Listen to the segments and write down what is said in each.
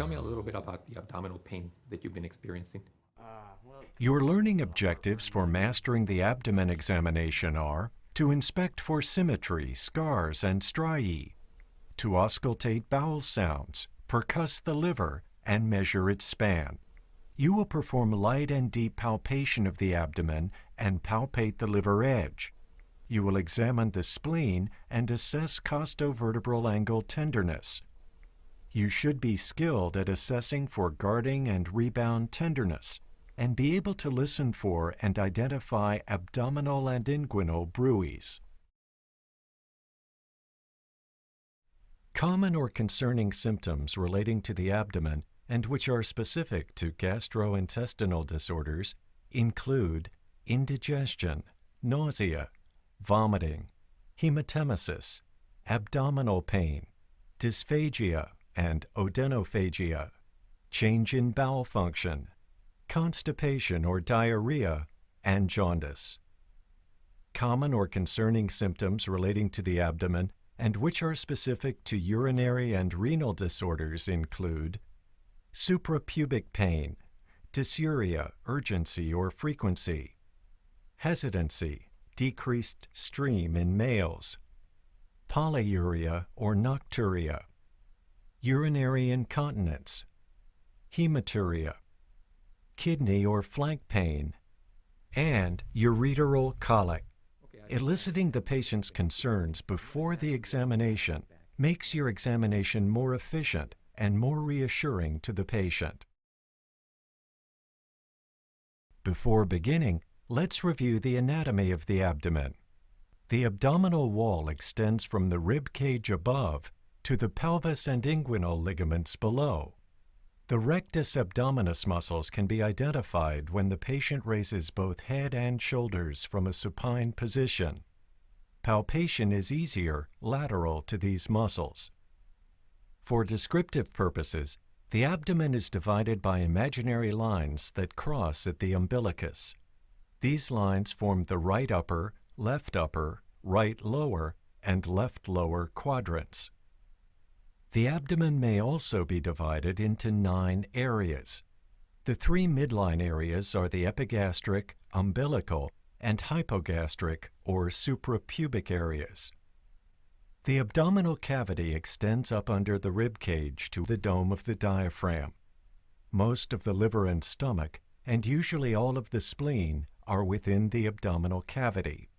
tell me a little bit about the abdominal pain that you've been experiencing? Your learning objectives for mastering the abdomen examination are to inspect for symmetry, scars, and striae, to auscultate bowel sounds, percuss the liver, and measure its span. You will perform light and deep palpation of the abdomen and palpate the liver edge. You will examine the spleen and assess costovertebral angle tenderness. You should be skilled at assessing for guarding and rebound tenderness, and be able to listen for and identify abdominal and inguinal bruits. Common or concerning symptoms relating to the abdomen and which are specific to gastrointestinal disorders include indigestion, nausea, vomiting, hematemesis, abdominal pain, dysphagia and odenophagia, change in bowel function, constipation or diarrhea, and jaundice. Common or concerning symptoms relating to the abdomen and which are specific to urinary and renal disorders include suprapubic pain, dysuria, urgency or frequency, hesitancy, decreased stream in males, polyuria or nocturia, urinary incontinence, hematuria, kidney or flank pain, and ureteral colic. Eliciting the patient's concerns before the examination makes your examination more efficient and more reassuring to the patient. Before beginning, let's review the anatomy of the abdomen. The abdominal wall extends from the rib cage above to the pelvis and inguinal ligaments below. The rectus abdominis muscles can be identified when the patient raises both head and shoulders from a supine position. Palpation is easier lateral to these muscles. For descriptive purposes, the abdomen is divided by imaginary lines that cross at the umbilicus. These lines form the right upper, right lower, and left lower quadrants. The abdomen may also be divided into 9 areas. The 3 midline areas are the epigastric, umbilical, and hypogastric or suprapubic areas. The abdominal cavity extends up under the rib cage to the dome of the diaphragm. Most of the liver and stomach, and usually all of the spleen, are within the abdominal cavity.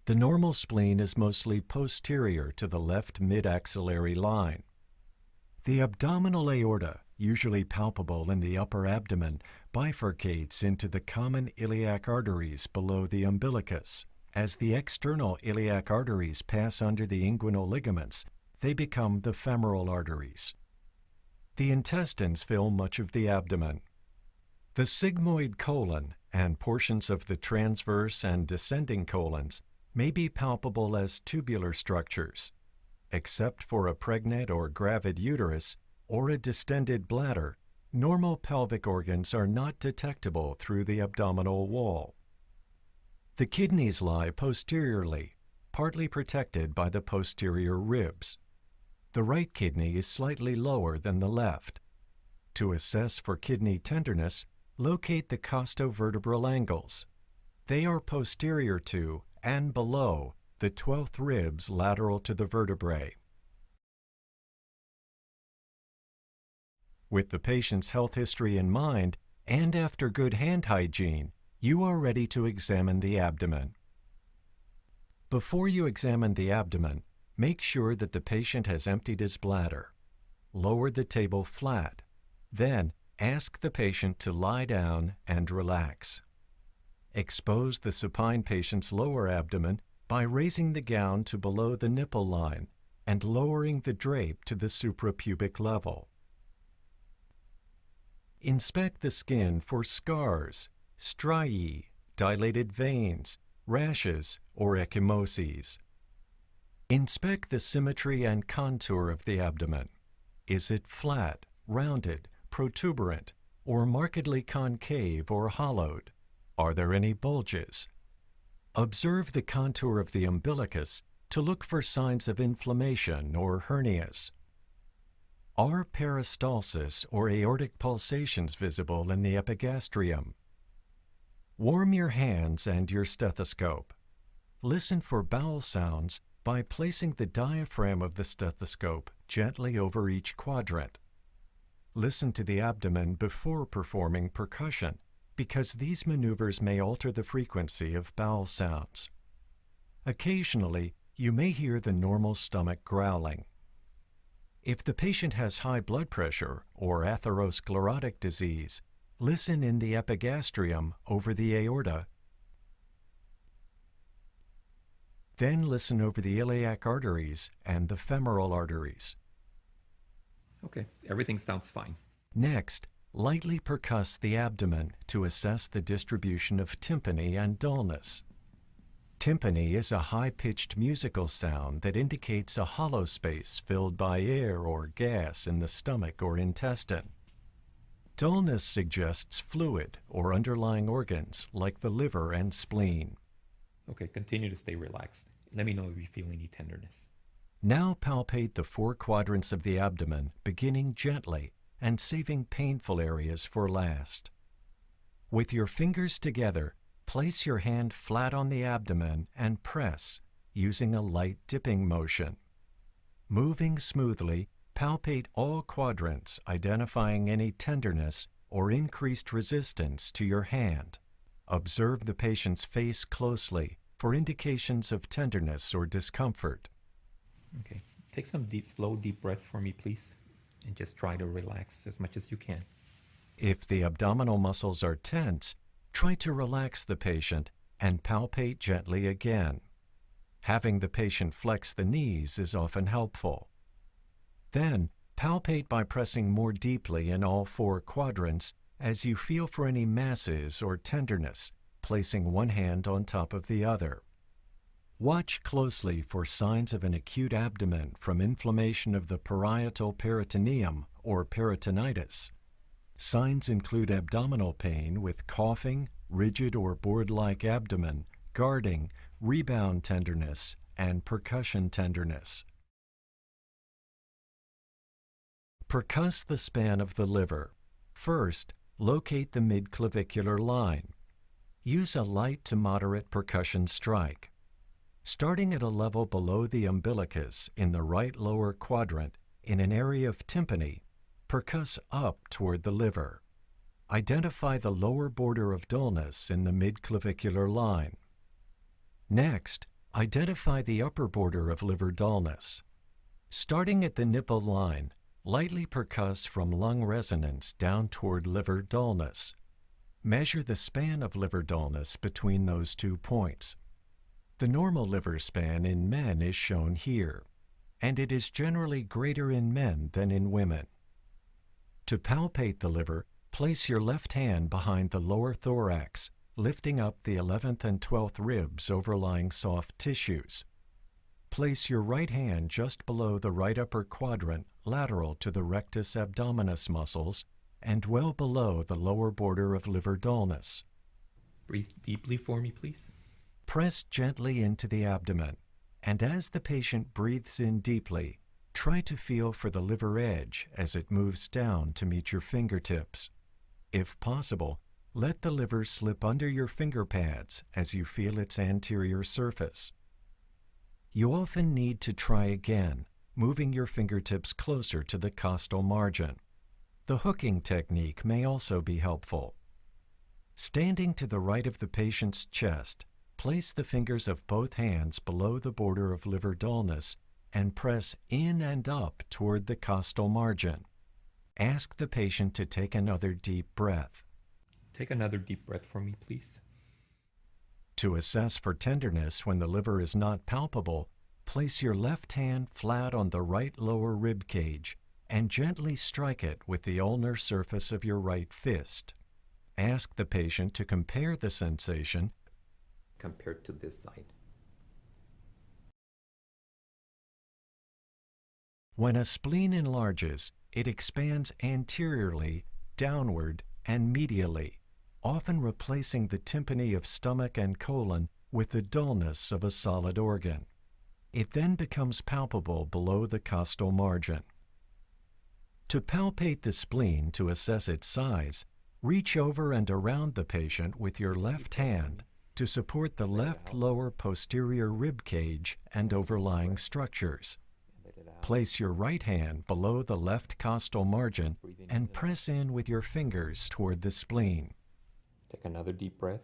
The normal spleen is mostly posterior to the left mid-axillary line. The abdominal aorta, usually palpable in the upper abdomen, bifurcates into the common iliac arteries below the umbilicus. As the external iliac arteries pass under the inguinal ligaments, they become the femoral arteries. The intestines fill much of the abdomen. The sigmoid colon and portions of the transverse and descending colons may be palpable as tubular structures. Except for a pregnant or gravid uterus or a distended bladder, normal pelvic organs are not detectable through the abdominal wall. The kidneys lie posteriorly, partly protected by the posterior ribs. The right kidney is slightly lower than the left. To assess for kidney tenderness, locate the costovertebral angles. They are posterior to and below the 12th ribs lateral to the vertebrae. With the patient's health history in mind, and after good hand hygiene, you are ready to examine the abdomen. Before you examine the abdomen, make sure that the patient has emptied his bladder. Lower the table flat. Then, ask the patient to lie down and relax. Expose the supine patient's lower abdomen by raising the gown to below the nipple line and lowering the drape to the suprapubic level. Inspect the skin for scars, striae, dilated veins, rashes, or ecchymoses. Inspect the symmetry and contour of the abdomen. Is it flat, rounded, protuberant, or markedly concave or hollowed? Are there any bulges? Observe the contour of the umbilicus to look for signs of inflammation or hernias. Are peristalsis or aortic pulsations visible in the epigastrium? Warm your hands and your stethoscope. Listen for bowel sounds by placing the diaphragm of the stethoscope gently over each quadrant. Listen to the abdomen before performing percussion, because these maneuvers may alter the frequency of bowel sounds. Occasionally, you may hear the normal stomach growling. If the patient has high blood pressure or atherosclerotic disease, listen in the epigastrium over the aorta. Then listen over the iliac arteries and the femoral arteries. Okay, everything sounds fine. Next, lightly percuss the abdomen to assess the distribution of tympany and dullness. Tympany is a high-pitched musical sound that indicates a hollow space filled by air or gas in the stomach or intestine. Dullness suggests fluid or underlying organs like the liver and spleen. Okay, continue to stay relaxed. Let me know if you feel any tenderness. Now palpate the 4 quadrants of the abdomen, beginning gently and saving painful areas for last. With your fingers together, place your hand flat on the abdomen and press, using a light dipping motion. Moving smoothly, palpate all quadrants, identifying any tenderness or increased resistance to your hand. Observe the patient's face closely for indications of tenderness or discomfort. Okay, take some slow, deep breaths for me, please, and just try to relax as much as you can. If the abdominal muscles are tense, try to relax the patient and palpate gently again. Having the patient flex the knees is often helpful. Then, palpate by pressing more deeply in all 4 quadrants as you feel for any masses or tenderness, placing one hand on top of the other. Watch closely for signs of an acute abdomen from inflammation of the parietal peritoneum or peritonitis. Signs include abdominal pain with coughing, rigid or board-like abdomen, guarding, rebound tenderness, and percussion tenderness. Percuss the span of the liver. First, locate the midclavicular line. Use a light to moderate percussion strike. Starting at a level below the umbilicus in the right lower quadrant in an area of tympany, percuss up toward the liver. Identify the lower border of dullness in the midclavicular line. Next, identify the upper border of liver dullness. Starting at the nipple line, lightly percuss from lung resonance down toward liver dullness. Measure the span of liver dullness between those 2 points. The normal liver span in men is shown here, and it is generally greater in men than in women. To palpate the liver, place your left hand behind the lower thorax, lifting up the 11th and 12th ribs overlying soft tissues. Place your right hand just below the right upper quadrant, lateral to the rectus abdominis muscles, and well below the lower border of liver dullness. Breathe deeply for me, please. Press gently into the abdomen, and as the patient breathes in deeply, try to feel for the liver edge as it moves down to meet your fingertips. If possible, let the liver slip under your finger pads as you feel its anterior surface. You often need to try again, moving your fingertips closer to the costal margin. The hooking technique may also be helpful. Standing to the right of the patient's chest, place the fingers of both hands below the border of liver dullness and press in and up toward the costal margin. Ask the patient to take another deep breath. Take another deep breath for me, please. To assess for tenderness when the liver is not palpable, place your left hand flat on the right lower rib cage and gently strike it with the ulnar surface of your right fist. Ask the patient to compare the sensation compared to this side. When a spleen enlarges, it expands anteriorly, downward, and medially, often replacing the tympany of stomach and colon with the dullness of a solid organ. It then becomes palpable below the costal margin. To palpate the spleen to assess its size, reach over and around the patient with your left hand to support the left lower posterior rib cage and overlying structures. Place your right hand below the left costal margin and press in with your fingers toward the spleen. Take another deep breath.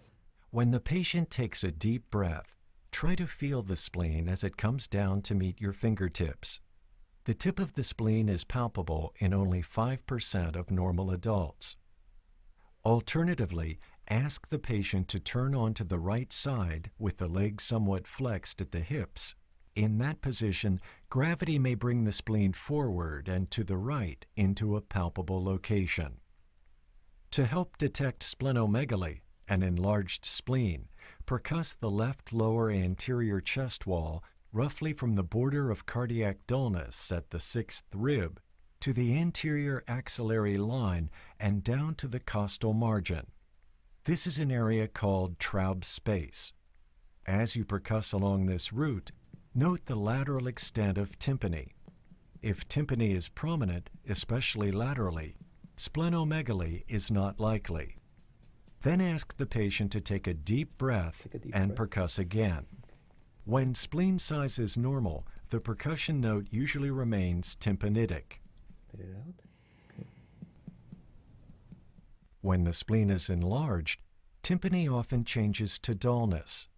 When the patient takes a deep breath, try to feel the spleen as it comes down to meet your fingertips. The tip of the spleen is palpable in only 5% of normal adults. Alternatively, ask the patient to turn onto the right side with the legs somewhat flexed at the hips. In that position, gravity may bring the spleen forward and to the right into a palpable location. To help detect splenomegaly, an enlarged spleen, percuss the left lower anterior chest wall roughly from the border of cardiac dullness at the sixth rib to the anterior axillary line and down to the costal margin. This is an area called Traub space. As you percuss along this route, note the lateral extent of tympany. If tympany is prominent, especially laterally, splenomegaly is not likely. Then ask the patient to take a deep breath and percuss again. When spleen size is normal, the percussion note usually remains tympanitic. Let it out. Okay. When the spleen is enlarged, tympany often changes to dullness.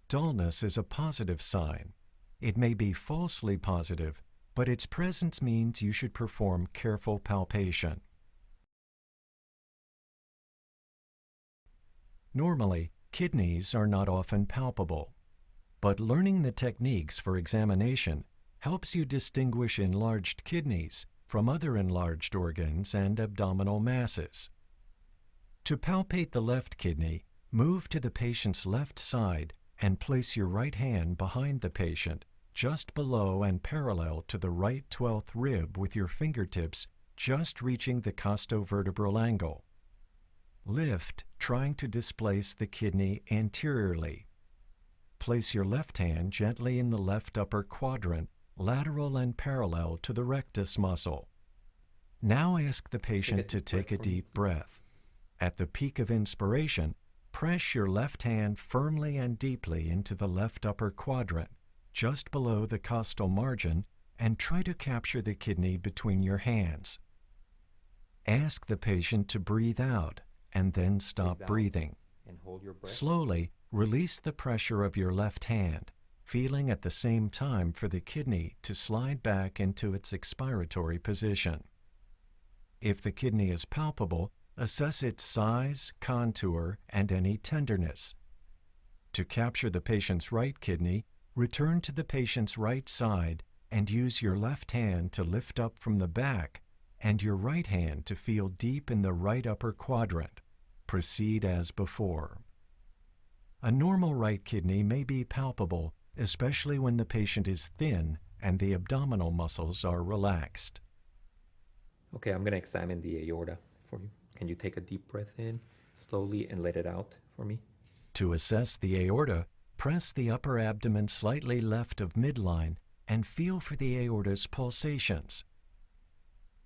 Dullness is a positive sign. It may be falsely positive, but its presence means you should perform careful palpation. Normally, kidneys are not often palpable, but learning the techniques for examination helps you distinguish enlarged kidneys from other enlarged organs and abdominal masses. To palpate the left kidney, move to the patient's left side and place your right hand behind the patient, just below and parallel to the right 12th rib with your fingertips just reaching the costovertebral angle. Lift, trying to displace the kidney anteriorly. Place your left hand gently in the left upper quadrant, lateral and parallel to the rectus muscle. Now ask the patient to take a deep breath. At the peak of inspiration, press your left hand firmly and deeply into the left upper quadrant, just below the costal margin, and try to capture the kidney between your hands. Ask the patient to breathe out and then stop breathing. And hold your breath. Slowly release the pressure of your left hand, feeling at the same time for the kidney to slide back into its expiratory position. If the kidney is palpable, assess its size, contour, and any tenderness. To capture the patient's right kidney, return to the patient's right side and use your left hand to lift up from the back and your right hand to feel deep in the right upper quadrant. Proceed as before. A normal right kidney may be palpable, especially when the patient is thin and the abdominal muscles are relaxed. Okay, I'm going to examine the aorta for you. Can you take a deep breath in slowly and let it out for me? To assess the aorta, press the upper abdomen slightly left of midline and feel for the aorta's pulsations.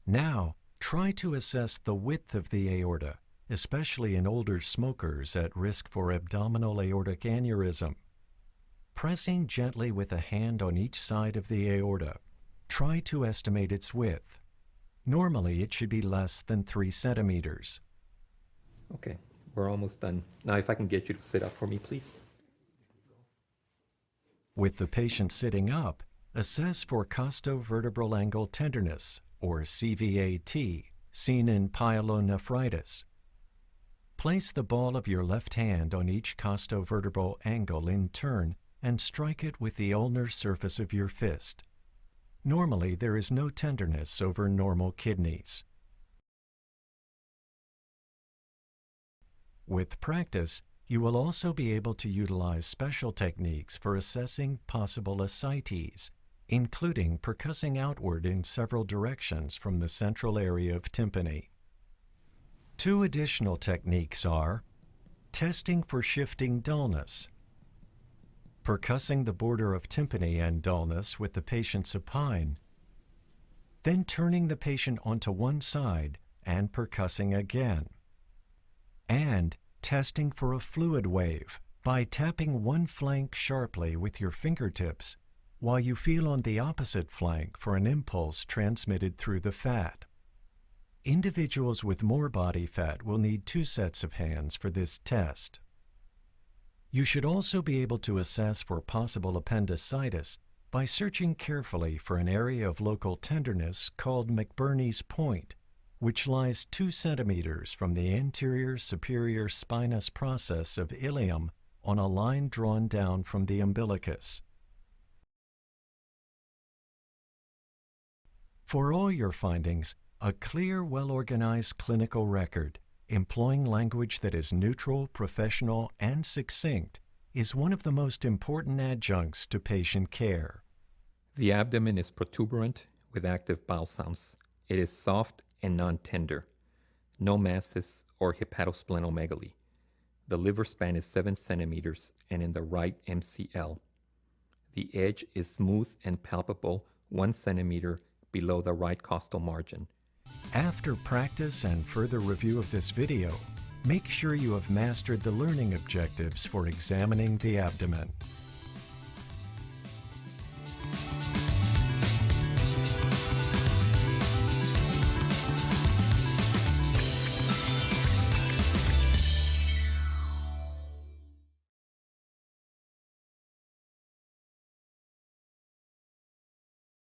Now, try to assess the width of the aorta, especially in older smokers at risk for abdominal aortic aneurysm. Pressing gently with a hand on each side of the aorta, try to estimate its width. Normally, it should be less than 3 centimeters. Okay, we're almost done. Now, if I can get you to sit up for me, please. With the patient sitting up, assess for costovertebral angle tenderness, or CVAT, seen in pyelonephritis. Place the ball of your left hand on each costovertebral angle in turn and strike it with the ulnar surface of your fist. Normally, there is no tenderness over normal kidneys. With practice, you will also be able to utilize special techniques for assessing possible ascites, including percussing outward in several directions from the central area of tympany. 2 additional techniques are testing for shifting dullness, percussing the border of tympany and dullness with the patient supine, then turning the patient onto one side and percussing again. And testing for a fluid wave by tapping one flank sharply with your fingertips while you feel on the opposite flank for an impulse transmitted through the fat. Individuals with more body fat will need 2 sets of hands for this test. You should also be able to assess for possible appendicitis by searching carefully for an area of local tenderness called McBurney's point, which lies 2 centimeters from the anterior superior spinous process of ilium on a line drawn down from the umbilicus. For all your findings, a clear, well-organized clinical record, employing language that is neutral, professional, and succinct, is one of the most important adjuncts to patient care. The abdomen is protuberant with active bowel sounds. It is soft and non-tender. No masses or hepatosplenomegaly. The liver span is 7 centimeters and in the right MCL. The edge is smooth and palpable 1 centimeter below the right costal margin. After practice and further review of this video, make sure you have mastered the learning objectives for examining the abdomen.